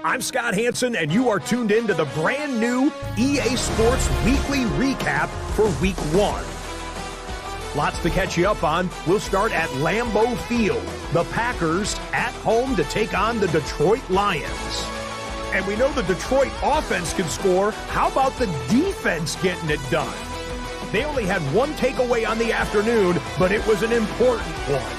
I'm Scott Hansen, and you are tuned in to the brand new EA Sports Weekly Recap for Week 1. Lots to catch you up on. We'll start at Lambeau Field. The Packers at home to take on the Detroit Lions. And we know the Detroit offense can score. How about the defense getting it done? They only had one takeaway on the afternoon, but it was an important one.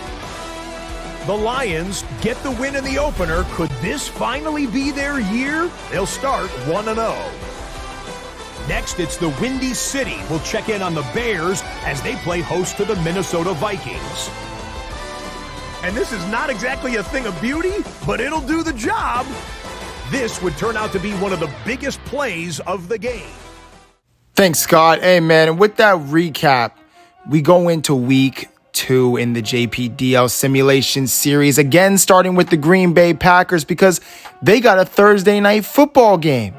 The Lions get the win in the opener. Could this finally be their year? They'll start 1-0. Next, it's the Windy City. We'll check in on the Bears as they play host to the Minnesota Vikings. And this is not exactly a thing of beauty, but it'll do the job. This would turn out to be one of the biggest plays of the game. Thanks, Scott. Hey, man, and with that recap, we go into week 2 in the JPDL simulation series, again starting with the Green Bay Packers because they got a Thursday night football game.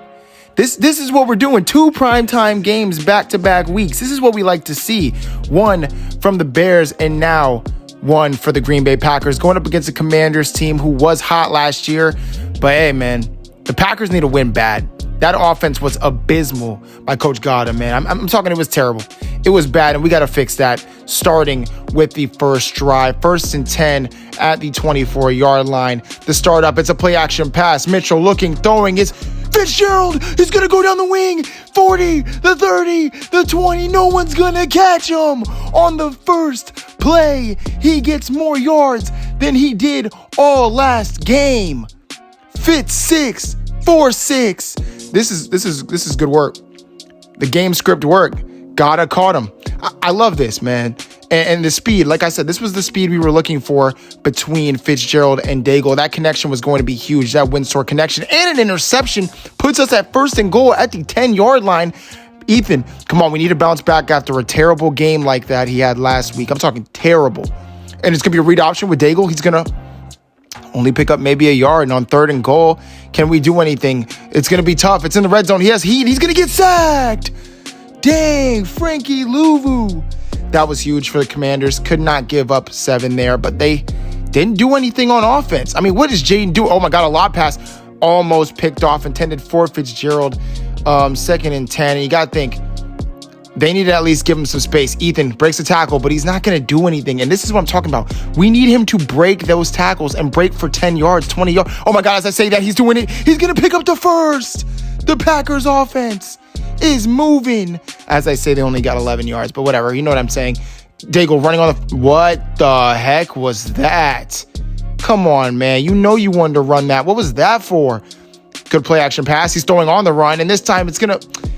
This is what we're doing, 2 primetime games back-to-back weeks. This is what we like to see. One from the Bears and now one for the Green Bay Packers, going up against a Commanders team who was hot last year. But hey, man, the Packers need to win bad. That offense was abysmal by Coach Godin, man. I'm talking, it was terrible. It was bad, and we got to fix that, starting with the first drive. 1st and 10 at the 24-yard line. The start up, it's a play-action pass. Mitchell looking, throwing. It's Fitzgerald. He's going to go down the wing. 40, the 30, the 20. No one's going to catch him. On the first play, he gets more yards than he did all last game. Fitz 6, 4-6. This is good work. The game script work. Gotta caught him. I love this, man. And the speed, like I said, this was the speed we were looking for between Fitzgerald and Daigle. That connection was going to be huge. That Windsor connection and an interception puts us at 1st and goal at the 10-yard line. Ethan, come on, we need to bounce back after a terrible game like that he had last week. I'm talking terrible. And it's going to be a read option with Daigle. He's going to only pick up maybe a yard, and on 3rd and goal, can we do anything? It's going to be tough. It's in the red zone. He has heat. He's going to get sacked. Dang, Frankie Louvu. That was huge for the Commanders. Could not give up 7 there, but they didn't do anything on offense. I mean, what does Jayden do? Oh, my God, a lot pass. Almost picked off, intended for Fitzgerald. 2nd and 10. And you got to think, they need to at least give him some space. Ethan breaks a tackle, but he's not going to do anything. And this is what I'm talking about. We need him to break those tackles and break for 10 yards, 20 yards. Oh, my God, as I say that, he's doing it. He's going to pick up the first. The Packers offense is moving. As I say, they only got 11 yards, but whatever. You know what I'm saying. Daigle running on the... What the heck was that? Come on, man. You know you wanted to run that. What was that for? Good play action pass. He's throwing on the run, and this time it's going to...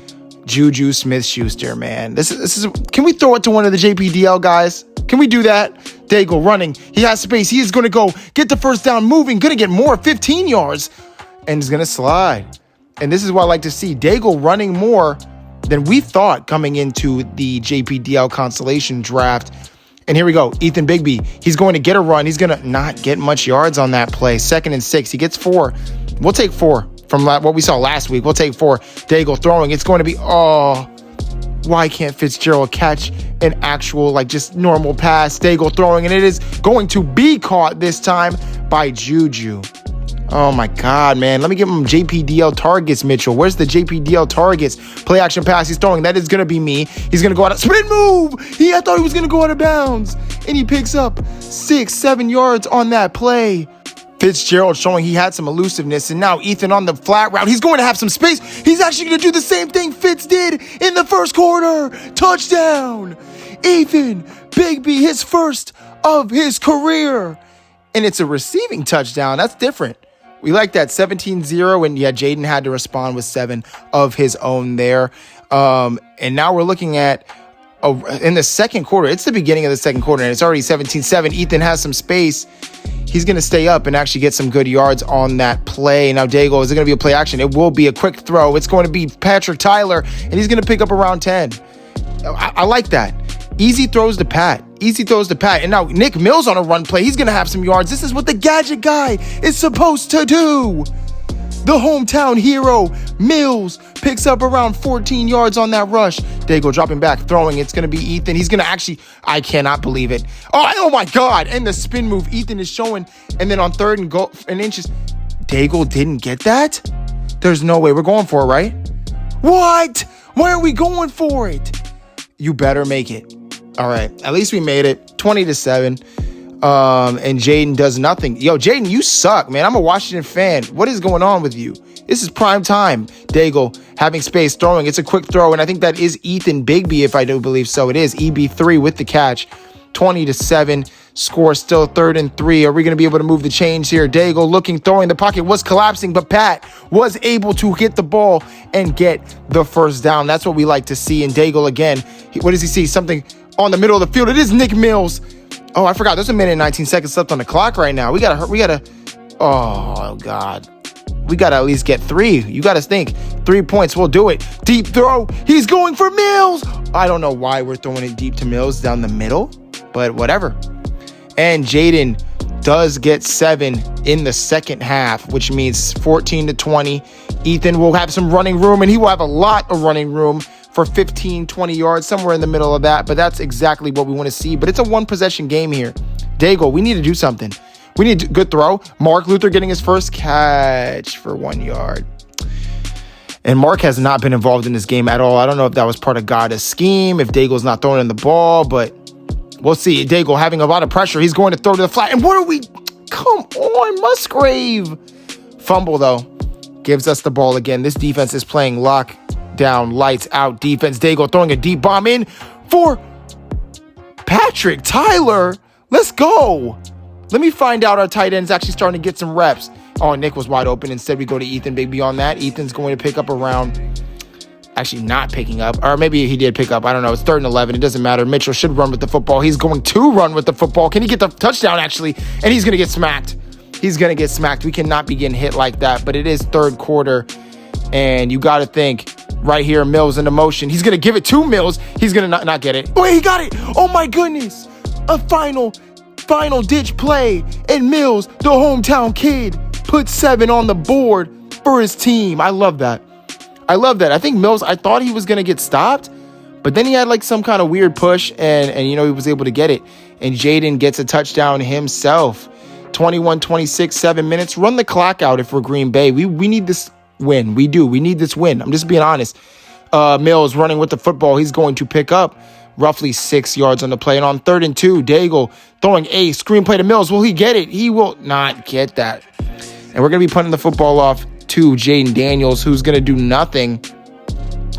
Juju Smith-Schuster, man. This is. Can we throw it to one of the JPDL guys? Can we do that? Daigle running. He has space. He is going to go get the first down, moving. Going to get more, 15 yards. And he's going to slide. And this is what I like to see. Daigle running more than we thought coming into the JPDL Constellation draft. And here we go. Ethan Bigby. He's going to get a run. He's going to not get much yards on that play. 2nd and 6. He gets 4. We'll take 4. From what we saw last week. We'll take 4. Daigle throwing. It's going to be, why can't Fitzgerald catch an actual, just normal pass? Daigle throwing, and it is going to be caught this time by Juju. Oh, my God, man. Let me give him JPDL targets, Mitchell. Where's the JPDL targets? Play action pass. He's throwing. That is going to be me. He's going to go out of spin move. I thought he was going to go out of bounds. And he picks up 6-7 yards on that play. Fitzgerald showing he had some elusiveness, and now Ethan on the flat route. He's going to have some space. He's actually going to do the same thing Fitz did in the first quarter. Touchdown. Ethan Bigby, his first of his career. And it's a receiving touchdown. That's different. We like that 17-0, and yeah, Jayden had to respond with 7 of his own there. And now we're looking at in the second quarter. It's the beginning of the second quarter, and it's already 17-7. Ethan has some space. He's going to stay up and actually get some good yards on that play. Now, Daigle, is it going to be a play action? It will be a quick throw. It's going to be Patrick Tyler, and he's going to pick up around 10. I like that. Easy throws to Pat. Easy throws to Pat. And now Nick Mills on a run play. He's going to have some yards. This is what the gadget guy is supposed to do. The hometown hero, Mills, picks up around 14 yards on that rush. Daigle dropping back, throwing. It's going to be Ethan. He's going to actually, I cannot believe it. Oh my God. And the spin move Ethan is showing. And then on 3rd and goal and inches, Daigle didn't get that? There's no way. We're going for it, right? What? Why are we going for it? You better make it. All right. At least we made it. 20-7. And Jayden does nothing. Yo, Jayden, you suck, man. I'm a Washington fan. What is going on with you? This is prime time. Daigle having space, throwing. It's a quick throw, and I think that is Ethan Bigby, if I do believe so. It is EB3 with the catch. 20-7. Score still 3rd and 3. Are we going to be able to move the chains here? Daigle looking, throwing. The pocket was collapsing, but Pat was able to hit the ball and get the first down. That's what we like to see. And Daigle again. What does he see? Something on the middle of the field. It is Nick Mills. Oh, I forgot. There's a minute and 19 seconds left on the clock right now. We gotta. Oh God. We gotta at least get 3. You gotta think 3 points. We'll do it. Deep throw. He's going for Mills. I don't know why we're throwing it deep to Mills down the middle, but whatever. And Jayden does get 7 in the second half, which means 14-20. Ethan will have some running room, and he will have a lot of running room for 15, 20 yards, somewhere in the middle of that. But that's exactly what we want to see. But it's a one-possession game here. Daigle, we need to do something. We need a good throw. Mark Luther getting his first catch for 1 yard. And Mark has not been involved in this game at all. I don't know if that was part of Gada's scheme, if Daigle's not throwing in the ball, but we'll see. Daigle having a lot of pressure. He's going to throw to the flat. And what are we? Come on, Musgrave. Fumble, though. Gives us the ball again. This defense is playing lockdown, lights out defense. Daigle throwing a deep bomb in for Patrick Tyler. Let's go. Let me find out our tight end's actually starting to get some reps. Oh, Nick was wide open. Instead, we go to Ethan Bigby on that. Ethan's going to pick up around... Actually not picking up, or maybe he did pick up. I don't know. It's 3rd and 11. It doesn't matter. Mitchell should run with the football. He's going to run with the football. Can he get the touchdown, actually? And he's going to get smacked. He's going to get smacked. We cannot be getting hit like that, but it is 3rd quarter, and you got to think right here, Mills into motion. He's going to give it to Mills. He's going to not get it. Wait, he got it. Oh, my goodness. A final ditch play, and Mills, the hometown kid, put 7 on the board for his team. I love that. I think Mills, I thought he was going to get stopped, but then he had like some kind of weird push and he was able to get it. And Jayden gets a touchdown himself. 21-26, 7 minutes. Run the clock out if we're Green Bay. We need this win. We do. We need this win. I'm just being honest. Mills running with the football. He's going to pick up roughly 6 yards on the play. And on 3rd and 2, Daigle throwing a screenplay to Mills. Will he get it? He will not get that. And we're going to be punting the football off to JAYDEN Daniels, who's going to do nothing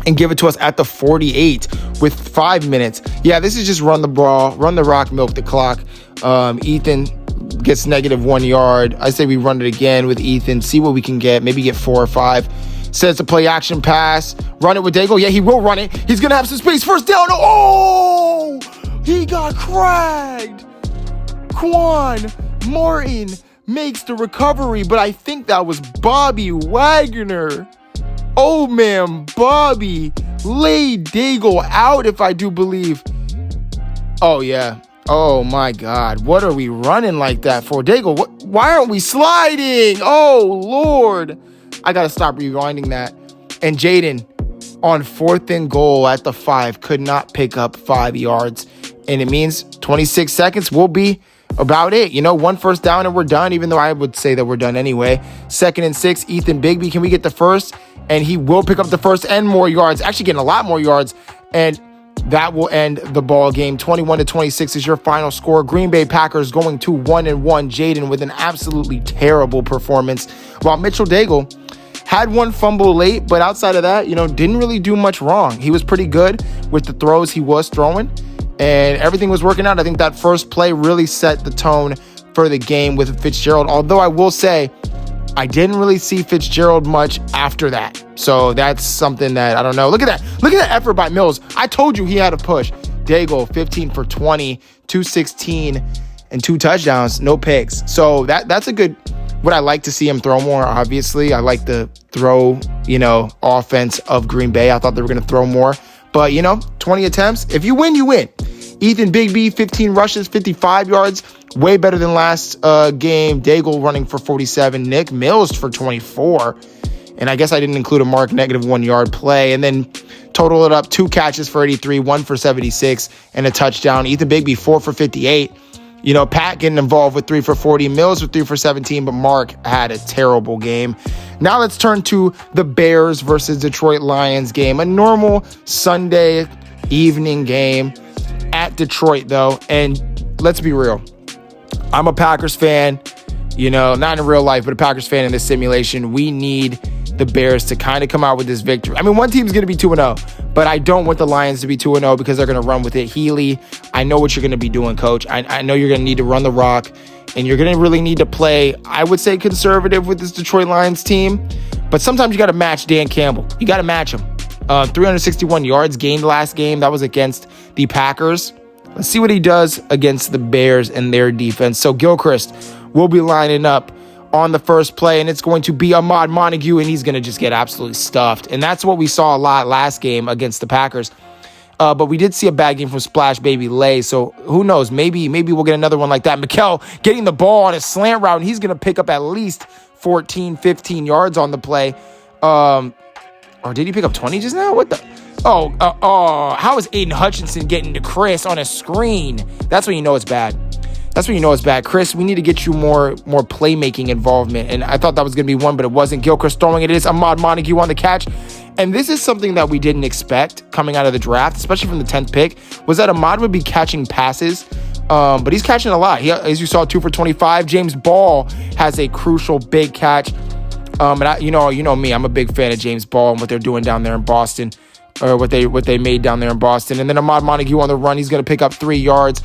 and give it to us at the 48 with 5 minutes. Yeah, this is just run the ball, run the rock, milk the clock. Ethan gets -1 yard. I say we run it again with Ethan, see what we can get, maybe get 4 or 5. Says to play action pass, run it with Daigle. Yeah, he will run it. He's going to have some space. First down. Oh, he got cracked. Quan Martin makes the recovery, but I think that was Bobby Wagner. Oh, man, Bobby laid Daigle out, if I do believe. Oh, yeah. Oh, my God. What are we running like that for? Daigle, why aren't we sliding? Oh, Lord. I got to stop rewinding that. And Jayden, on 4th and goal at the 5, could not pick up 5 yards. And it means 26 seconds will be about it. 1 first down and we're done, even though I would say that we're done anyway. 2nd and 6, Ethan Bigby. Can we get the first? And he will pick up the first and more yards. Actually getting a lot more yards. And that will end the ball game. 21-26 is your final score. Green Bay Packers going to 1-1. Jayden with an absolutely terrible performance, while Mitchell Daigle had 1 fumble late, but outside of that, didn't really do much wrong. He was pretty good with the throws he was throwing, and everything was working out. I think that first play really set the tone for the game with Fitzgerald, although I will say I didn't really see Fitzgerald much after that. So that's something that I don't know. Look at that. Look at that effort by Mills. I told you he had a push. Daigle, 15 for 20, 216, and 2 touchdowns, no picks. So that's a good, would I like to see him throw more? Obviously, I like the throw, offense of Green Bay. I thought they were going to throw more. But, 20 attempts. If you win, you win. Ethan Bigby, 15 rushes, 55 yards. Way better than last game. Daigle running for 47. Nick Mills for 24. And I guess I didn't include a Mark -1 yard play. And then total it up, 2 catches for 83, 1 for 76, and a touchdown. Ethan Bigby, 4 for 58. You know, Pat getting involved with 3 for 40, Mills with 3 for 17, but Mark had a terrible game. Now let's turn to the Bears versus Detroit Lions game. A normal Sunday evening game at Detroit, though. And let's be real. I'm a Packers fan, you know, not in real life, but a Packers fan in this simulation. We need the Bears to kind of come out with this victory. I mean, one team's going to be 2-0, but I don't want the Lions to be 2-0 because they're going to run with it. Healy, I know what you're going to be doing, coach. I know you're going to need to run the rock, and you're going to really need to play, I would say, conservative with this Detroit Lions team. But sometimes you got to match Dan Campbell. You got to match him. 361 yards gained last game. That was against the Packers. Let's see what he does against the Bears and their defense. So Gilchrist will be lining up on the first play, and it's going to be Ahmad Montague, and he's going to just get absolutely stuffed. And that's what we saw a lot last game against the Packers. But we did see a bad game from Splash Baby Lay, so who knows? Maybe we'll get another one like that. Mikel getting the ball on a slant route, and he's going to pick up at least 14, 15 yards on the play. Or did he pick up 20 just now? What the? How is Aiden Hutchinson getting to Chris on a screen? That's when you know it's bad. That's when you know it's bad. Chris, we need to get you more playmaking involvement. And I thought that was going to be one, but it wasn't. Gilchrist throwing it. It is Ahmad Montague on the catch. And this is something that we didn't expect coming out of the draft, especially from the 10th pick, was that Ahmad would be catching passes. But he's catching a lot. He, as you saw, 2 for 25. James Ball has a crucial big catch. And you know me, I'm a big fan of James Ball and what they're doing down there in Boston, or what they made down there in Boston. And then Ahmad Montague on the run, he's going to pick up 3 yards.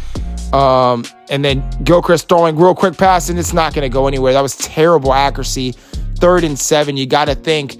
And then Gilchrist throwing real quick pass, and it's not going to go anywhere. That was terrible accuracy. 3rd and 7. You got to think,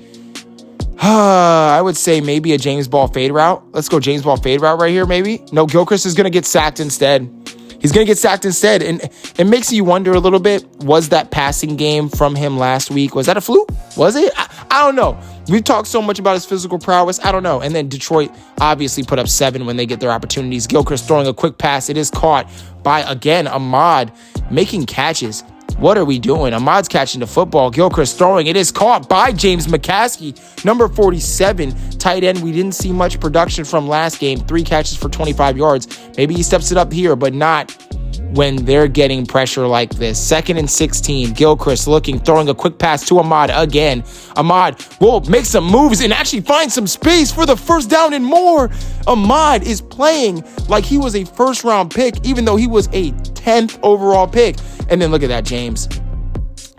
I would say maybe a James Ball fade route. Let's go James Ball fade route right here, maybe. No, Gilchrist is going to get sacked instead. He's going to get sacked instead. And it makes you wonder a little bit, was that passing game from him last week, was that a fluke? Was it? I don't know. We've talked so much about his physical prowess. I don't know. And then Detroit obviously put up 7 when they get their opportunities. Gilchrist throwing a quick pass. It is caught by, again, Ahmad making catches. What are we doing? Ahmad's catching the football. Gilchrist throwing. It is caught by James McCaskey, number 47, tight end. We didn't see much production from last game. 3 catches for 25 yards. Maybe he steps it up here, but not when they're getting pressure like this. 2nd and 16. Gilchrist looking, throwing a quick pass to Ahmad again. Ahmad will make some moves and actually find some space for the first down and more. Ahmad is playing like he was a first-round pick, even though he was a 10th overall pick. And then look at that, James.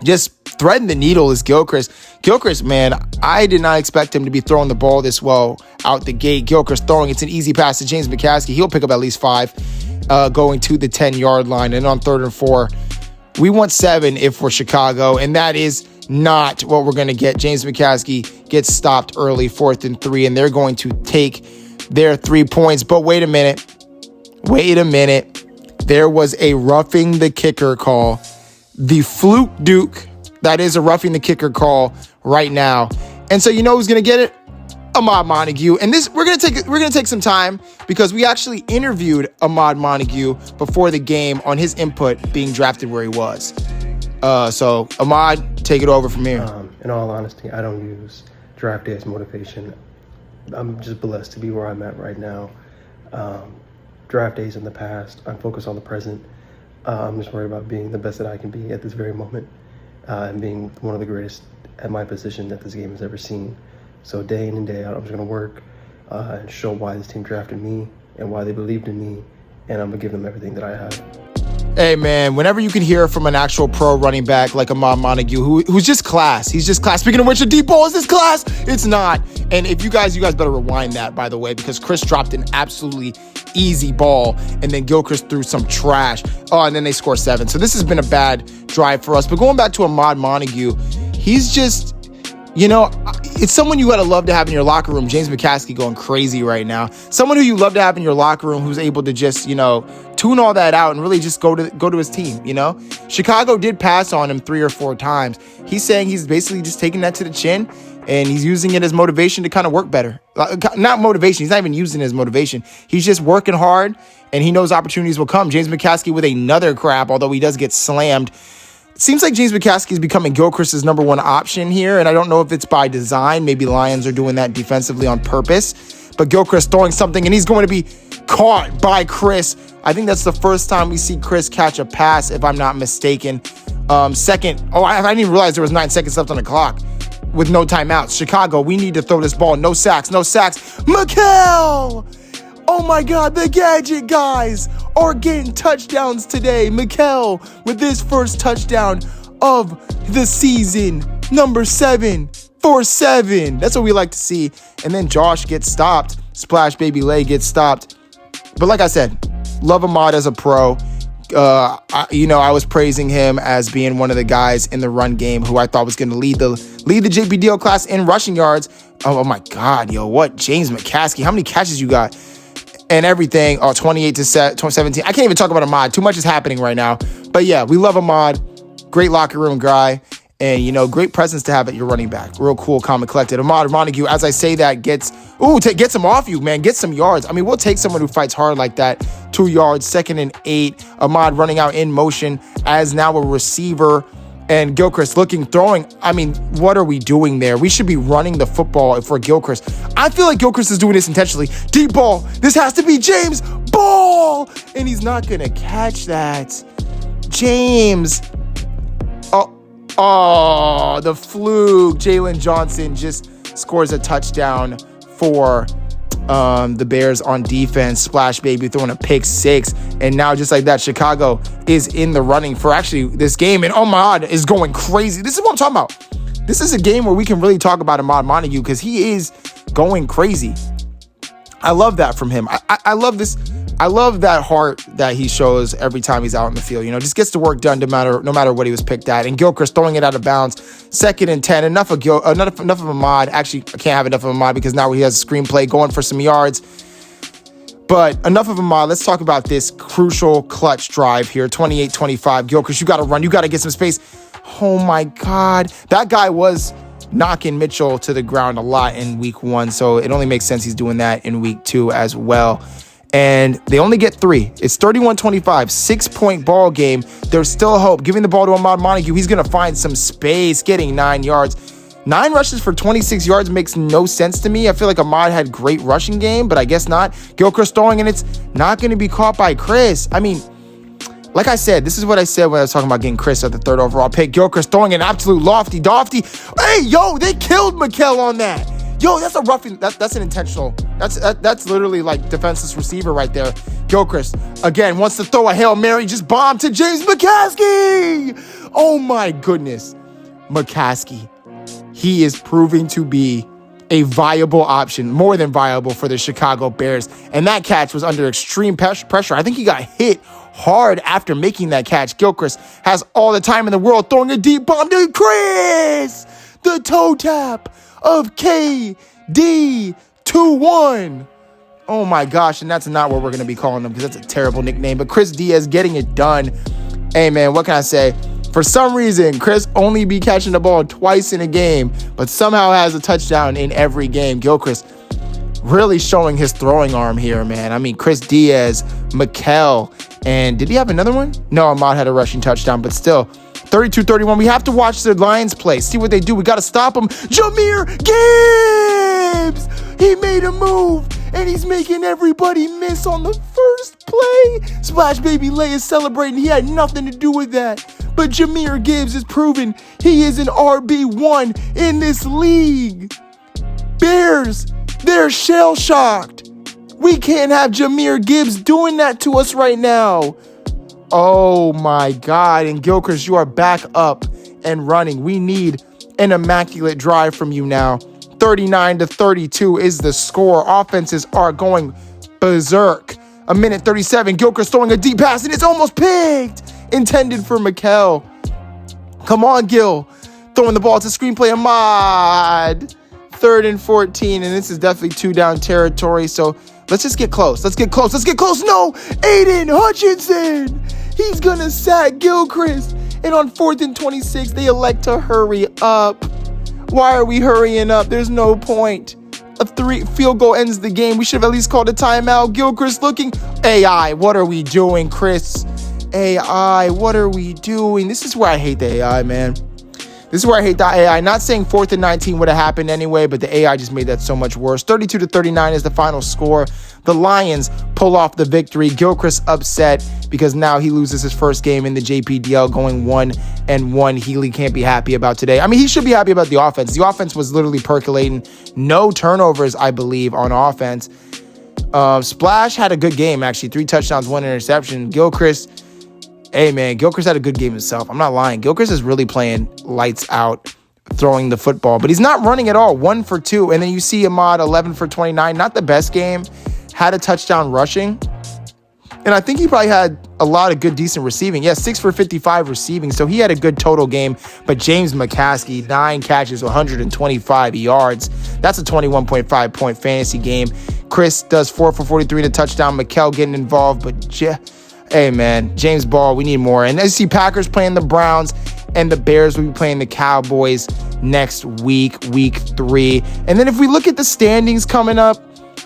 Just threading the needle is Gilchrist. Gilchrist, man, I did not expect him to be throwing the ball this well out the gate. Gilchrist throwing. It's an easy pass to James McCaskey. He'll pick up at least 5 going to the 10-yard line. And on 3rd and 4, we want 7 if we're Chicago. And that is not what we're going to get. James McCaskey gets stopped early, 4th and 3. And they're going to take their 3 points. But wait a minute. There was a roughing the kicker call. The fluke Duke, that is a roughing the kicker call right now. And so you know who's going to get it? Ahmad Montague. And this we're going to take some time because we actually interviewed Ahmad Montague before the game on his input being drafted where he was. So Ahmad, take it over from here. In all honesty, I don't use draft day as motivation. I'm just blessed to be where I'm at right now. Draft days in the past, I'm focused on the present. I'm just worried about being the best that I can be at this very moment and being one of the greatest at my position that this game has ever seen. So day in and day out, I'm just going to work and show why this team drafted me and why they believed in me, and I'm going to give them everything that I have. Hey, man, whenever you can hear from an actual pro running back like Ahmad Montague, who's just class. He's just class. Speaking of which, a deep ball, is this class? It's not. And if you guys better rewind that, by the way, because Chris dropped an absolutely easy ball, and then Gilchrist threw some trash. And then they score 7. So this has been a bad drive for us. But going back to Ahmad Montague, he's just, it's someone you got to love to have in your locker room. James McCaskey going crazy right now. Someone who you love to have in your locker room who's able to just, tune all that out and really just go to his team, Chicago did pass on him 3 or 4 times. He's saying he's basically just taking that to the chin, and he's using it as motivation to kind of work better. Not motivation. He's not even using it as motivation. He's just working hard, and he knows opportunities will come. James McCaskey with another crap, although he does get slammed. It seems like James McCaskey is becoming Gilchrist's number 1 option here, and I don't know if it's by design. Maybe Lions are doing that defensively on purpose. But Gilchrist throwing something, and he's going to be caught by Chris I think that's the first time we see Chris catch a pass, if I'm not mistaken. Second, I didn't even realize there was 9 seconds left on the clock with no timeouts. Chicago, we need to throw this ball. No sacks, no sacks. Mikel! Oh my God, the gadget guys are getting touchdowns today. Mikel with his first touchdown of the season. Number 7 for 7. That's what we like to see. And then Josh gets stopped. Splash Baby Lay gets stopped. But like I said, love Ahmad as a pro. I was praising him as being one of the guys in the run game who I thought was going to lead the JPDL class in rushing yards. Oh my God, what? James McCaskey, how many catches you got? And everything. 28 to 17. I can't even talk about Ahmad. Too much is happening right now. But yeah, we love Ahmad. Great locker room guy. And, great presence to have at your running back. Real cool, calm, and collected. Ahmad Montague, as I say that, gets him off you, man. Get some yards. I mean, we'll take someone who fights hard like that. 2 yards, 2nd and 8. Ahmad running out in motion as now a receiver. And Gilchrist throwing. I mean, what are we doing there? We should be running the football for Gilchrist. I feel like Gilchrist is doing this intentionally. Deep ball. This has to be James. Ball. And he's not going to catch that. James. Oh, the fluke. Jalen Johnson just scores a touchdown for the Bears on defense. Splash Baby throwing a pick 6. And now just like that, Chicago is in the running for actually this game. And oh my God, is going crazy. This is what I'm talking about. This is a game where we can really talk about Ahmad Montague because he is going crazy. I love that from him. I love this. I love that heart that he shows every time he's out in the field. Just gets the work done no matter what he was picked at. And Gilchrist throwing it out of bounds. 2nd and 10. Enough of Ahmad. Actually, I can't have enough of Ahmad because now he has a screenplay going for some yards. But enough of Ahmad. Let's talk about this crucial clutch drive here. 28-25. Gilchrist, you got to run. You got to get some space. Oh my God. That guy was knocking Mitchell to the ground a lot in week 1. So it only makes sense he's doing that in week 2 as well. And they only get 3. It's 31-25, 6-point ball game. There's still hope. Giving the ball to Ahmad Montague. He's going to find some space, getting 9 yards. 9 rushes for 26 yards makes no sense to me. I feel like Ahmad had great rushing game, but I guess not. Gilchrist throwing, and it's not going to be caught by Chris. I mean, like I said, this is what I said when I was talking about getting Chris at the 3rd overall pick. Gilchrist throwing an absolute lofty. Hey, they killed Mikel on that. That's a roughing. That's an intentional. That's literally like defenseless receiver right there. Gilchrist again wants to throw a Hail Mary, just bomb to James McCaskey. Oh my goodness, McCaskey. He is proving to be a viable option, more than viable for the Chicago Bears. And that catch was under extreme pressure. I think he got hit hard after making that catch. Gilchrist has all the time in the world, throwing a deep bomb to Chris. The toe tap of KD 2-1. Oh my gosh, and that's not what we're going to be calling him because that's a terrible nickname. But Chris Diaz getting it done. Hey man, what can I say? For some reason, Chris only be catching the ball twice in a game, but somehow has a touchdown in every game. Gilchrist really showing his throwing arm here, man. I mean, Chris Diaz, Mikel, and did he have another one? No, Ahmad had a rushing touchdown, but still. 32-31. We have to watch the Lions play. See what they do. We got to stop them. Jahmyr Gibbs! He made a move, and he's making everybody miss on the first play. Splash Baby Lay is celebrating. He had nothing to do with that. But Jahmyr Gibbs is proving he is an RB1 in this league. Bears, they're shell-shocked. We can't have Jahmyr Gibbs doing that to us right now. Oh my God. And Gilchrist, you are back up and running. We need an immaculate drive from you now. 39-32 is the score. Offenses are going berserk. 1:37. Gilchrist throwing a deep pass, and it's almost picked. Intended for Mikel. Come on, Gil. Throwing the ball to screenplay Ahmad. 3rd and 14, and this is definitely 2-down territory. So let's just get close. Let's get close. No, Aiden Hutchinson. He's going to sack Gilchrist. And on 4th and 26, they elect to hurry up. Why are we hurrying up? There's no point. A 3 field goal ends the game. We should have at least called a timeout. Gilchrist looking. AI, what are we doing, Chris? AI, what are we doing? This is where I hate the AI, man. This is where I hate the AI. Not saying 4th and 19 would have happened anyway, but the AI just made that so much worse. 32-39 is the final score. The Lions pull off the victory. Gilchrist upset because now he loses his first game in the JPDL, going 1-1. Healy can't be happy about today. I mean, he should be happy about the offense. The offense was literally percolating. No turnovers, I believe, on offense. Splash had a good game, actually. 3 touchdowns, 1 interception. Gilchrist, hey, man, Gilchrist had a good game himself. I'm not lying. Gilchrist is really playing lights out, throwing the football, but he's not running at all. 1 for 2. And then you see Ahmad, 11 for 29. Not the best game. Had a touchdown rushing. And I think he probably had a lot of good, decent receiving. Yeah, 6 for 55 receiving. So he had a good total game. But James McCaskey, 9 catches, 125 yards. That's a 21.5 point fantasy game. Chris does 4 for 43 to touchdown. Mikkel getting involved. But hey, man, James Ball, we need more. And as you see, Packers playing the Browns, and the Bears will be playing the Cowboys next week, week 3. And then if we look at the standings coming up,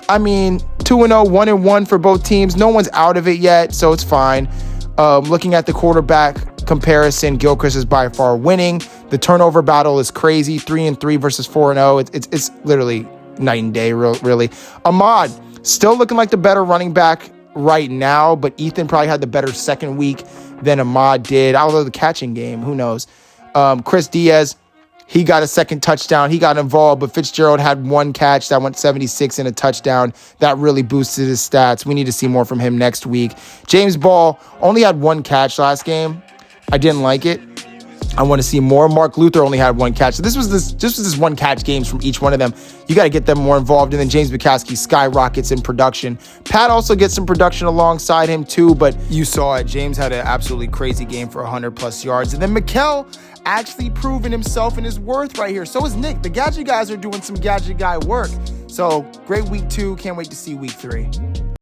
I mean, 2-0, 1-1 for both teams. No one's out of it yet, so it's fine. Looking at the quarterback comparison, Gilchrist is by far winning. The turnover battle is crazy. 3-3 versus 4-0. It's literally night and day, really. Ahmad, still looking like the better running back right now, but Ethan probably had the better second week than Ahmad did. Although the catching game, who knows? Chris Diaz, he got a second touchdown. He got involved, but Fitzgerald had 1 catch that went 76 and a touchdown. That really boosted his stats. We need to see more from him next week. James Ball only had 1 catch last game. I didn't like it. I want to see more. Mark Luther only had 1 catch. So this was this 1 catch games from each one of them. You got to get them more involved. And then James McCaskey skyrockets in production. Pat also gets some production alongside him too, but you saw it. James had an absolutely crazy game for 100+ yards. And then Mikkel actually proving himself and his worth right here. So is Nick. The Gadget guys are doing some Gadget guy work. So great week 2. Can't wait to see week 3.